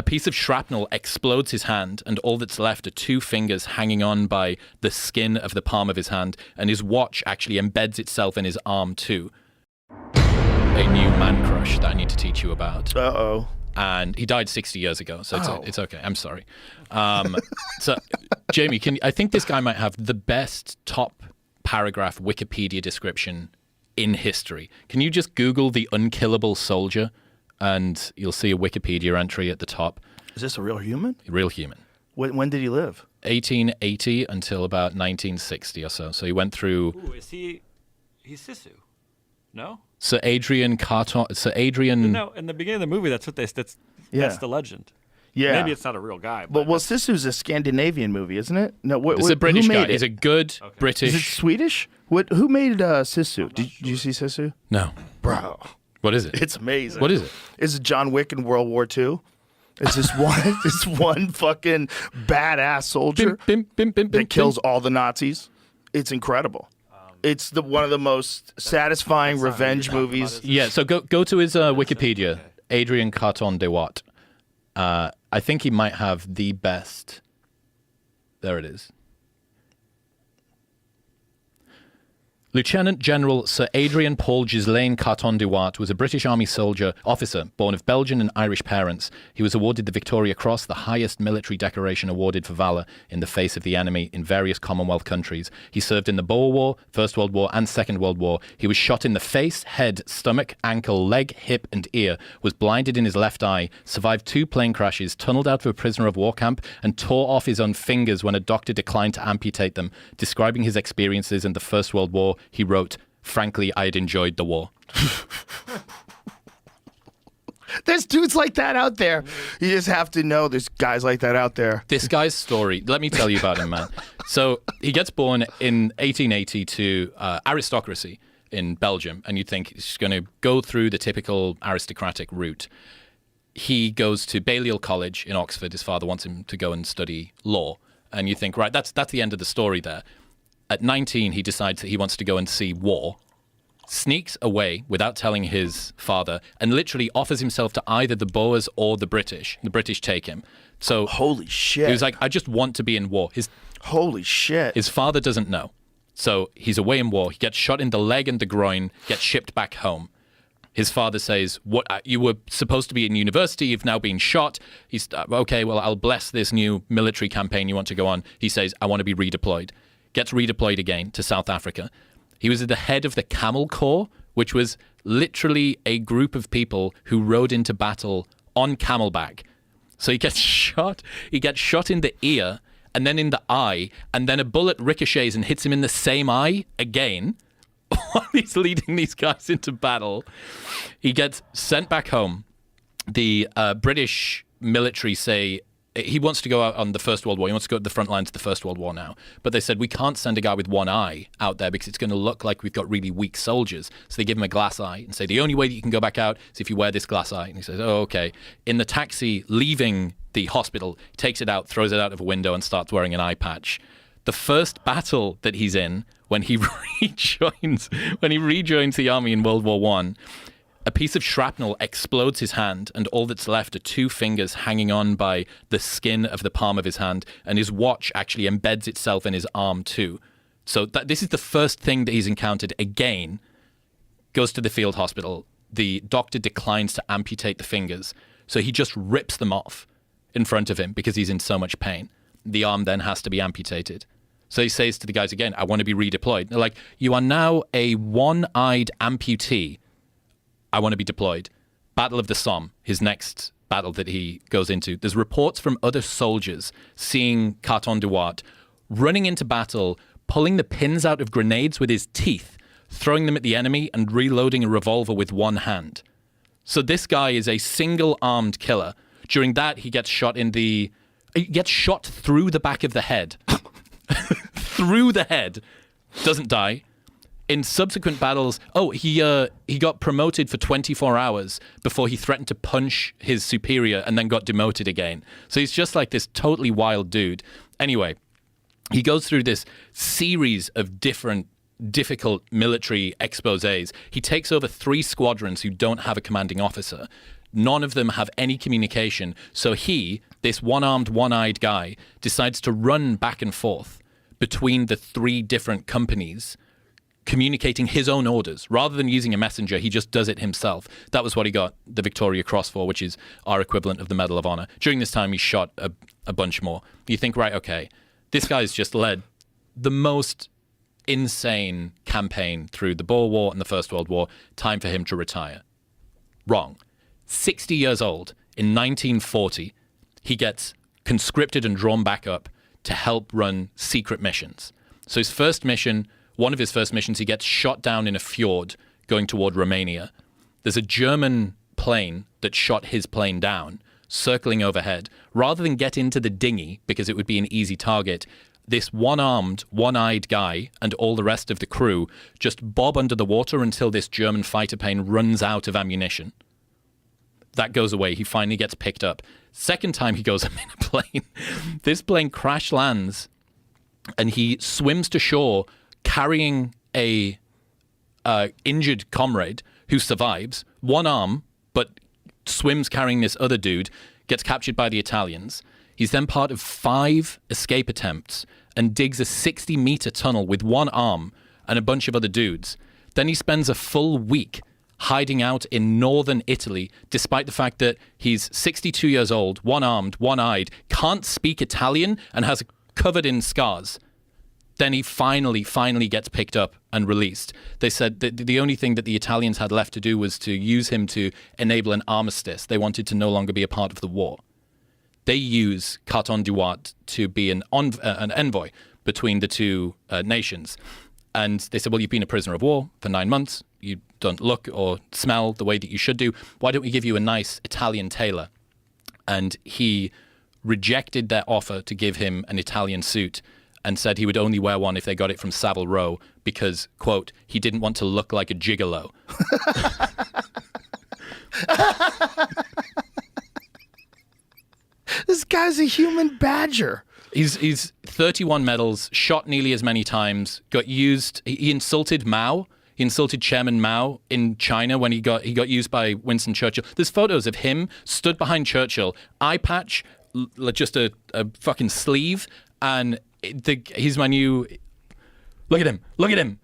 piece of shrapnel explodes his hand, and all that's left are 2 fingers hanging on by the skin of the palm of his hand, and his watch actually embeds itself in his arm too. A new man crush that I need to teach you about. Uh-oh. And he died 60 years ago, so it's okay. I'm sorry. So, Jamie, I think this guy might have the best top paragraph Wikipedia description in history. Can you just Google the unkillable soldier, and you'll see a Wikipedia entry at the top. Is this a real human? Real human. When did he live? 1880 until about 1960 or so. So he went through... Ooh, he's Sisu. No? Sir Adrian Carton... Sir Adrian... No, in the beginning of the movie, that's the legend. Yeah. Maybe it's not a real guy. But well, Sisu's a Scandinavian movie, isn't it? No, it's a British guy. It? He's a good British... Is it Swedish? Who made Sisu? Did you see Sisu? No. Bro. What is it? It's amazing. What is it? It's John Wick in World War II. It's this one fucking badass soldier that kills all the Nazis. It's incredible. It's one of the most satisfying revenge movies. Yeah, so go to his Wikipedia, okay. Adrian Carton de Watt. I think he might have the best. There it is. Lieutenant General Sir Adrian Paul Ghislaine Carton de Watt was a British Army soldier officer born of Belgian and Irish parents. He was awarded the Victoria Cross, the highest military decoration awarded for valour in the face of the enemy in various Commonwealth countries. He served in the Boer War, First World War and Second World War. He was shot in the face, head, stomach, ankle, leg, hip and ear, was blinded in his left eye, survived 2 plane crashes, tunnelled out of a prisoner of war camp and tore off his own fingers when a doctor declined to amputate them. Describing his experiences in the First World War, he wrote, "Frankly, I had enjoyed the war." There's dudes like that out there. You just have to know there's guys like that out there. This guy's story, let me tell you about him, man. So he gets born in 1880 to aristocracy in Belgium, and you think he's going to go through the typical aristocratic route. He goes to Balliol College in Oxford. His father wants him to go and study law. And you think, right, that's the end of the story there. At 19, he decides that he wants to go and see war, sneaks away without telling his father, and literally offers himself to either the Boers or the British. The British take him. So holy shit. He was like, I just want to be in war. Holy shit. His father doesn't know. So he's away in war. He gets shot in the leg and the groin, gets shipped back home. His father says, "What? You were supposed to be in university. You've now been shot." He's, okay, well, I'll bless this new military campaign you want to go on. He says, "I want to be redeployed." Gets redeployed again to South Africa. He was at the head of the Camel Corps, which was literally a group of people who rode into battle on camelback. So he gets shot. He gets shot in the ear and then in the eye, and then a bullet ricochets and hits him in the same eye again while he's leading these guys into battle. He gets sent back home. The British military say, he wants to go out on the First World War. He wants to go to the front lines of the First World War now. But they said, we can't send a guy with one eye out there because it's going to look like we've got really weak soldiers. So they give him a glass eye and say, the only way that you can go back out is if you wear this glass eye. And he says, oh, okay. In the taxi leaving the hospital, he takes it out, throws it out of a window and starts wearing an eye patch. The first battle that he's in, when he rejoins the army in World War I, a piece of shrapnel explodes his hand, and all that's left are 2 fingers hanging on by the skin of the palm of his hand, and his watch actually embeds itself in his arm too. So this is the first thing that he's encountered again. Goes to the field hospital. The doctor declines to amputate the fingers, so he just rips them off in front of him because he's in so much pain. The arm then has to be amputated. So he says to the guys again, I want to be redeployed. They're like, you are now a one-eyed amputee. I want to be deployed. Battle of the Somme, his next battle that he goes into. There's reports from other soldiers seeing Carton de Watt running into battle, pulling the pins out of grenades with his teeth, throwing them at the enemy and reloading a revolver with one hand. So this guy is a single-armed killer. During that, he gets shot through the back of the head. Through the head. Doesn't die. In subsequent battles, he got promoted for 24 hours before he threatened to punch his superior and then got demoted again. So he's just like this totally wild dude. Anyway, he goes through this series of different difficult military exposés. He takes over 3 squadrons who don't have a commanding officer. None of them have any communication. So he, this one-armed, one-eyed guy, decides to run back and forth between the 3 different companies, communicating his own orders. Rather than using a messenger, he just does it himself. That was what he got the Victoria Cross for, which is our equivalent of the Medal of Honor. During this time, he shot a bunch more. You think, right, okay, this guy's just led the most insane campaign through the Boer War and the First World War. Time for him to retire. Wrong. 60 years old, in 1940, he gets conscripted and drawn back up to help run secret missions. So his first mission, one of his first missions, he gets shot down in a fjord going toward Romania. There's a German plane that shot his plane down, circling overhead. Rather than get into the dinghy, because it would be an easy target, this one-armed, one-eyed guy and all the rest of the crew just bob under the water until this German fighter plane runs out of ammunition. That goes away. He finally gets picked up. Second time he goes up in a plane, this plane crash lands and he swims to shore carrying a injured comrade who survives, one arm, but swims carrying this other dude, gets captured by the Italians. He's then part of 5 escape attempts and digs a 60-meter tunnel with one arm and a bunch of other dudes. Then he spends a full week hiding out in northern Italy, despite the fact that he's 62 years old, one-armed, one-eyed, can't speak Italian, and has covered in scars. Then he finally gets picked up and released. They said that the only thing that the Italians had left to do was to use him to enable an armistice. They wanted to no longer be a part of the war. They use Carton Duart to be an envoy between the 2 nations. And they said, well, you've been a prisoner of war for 9 months. You don't look or smell the way that you should do. Why don't we give you a nice Italian tailor? And he rejected their offer to give him an Italian suit and said he would only wear one if they got it from Savile Row because, quote, he didn't want to look like a gigolo. This guy's a human badger. He's 31 medals, shot nearly as many times, got used. He insulted Mao. He insulted Chairman Mao in China when he got used by Winston Churchill. There's photos of him stood behind Churchill, eye patch, just a fucking sleeve, and he's my new. Look at him! Look at him!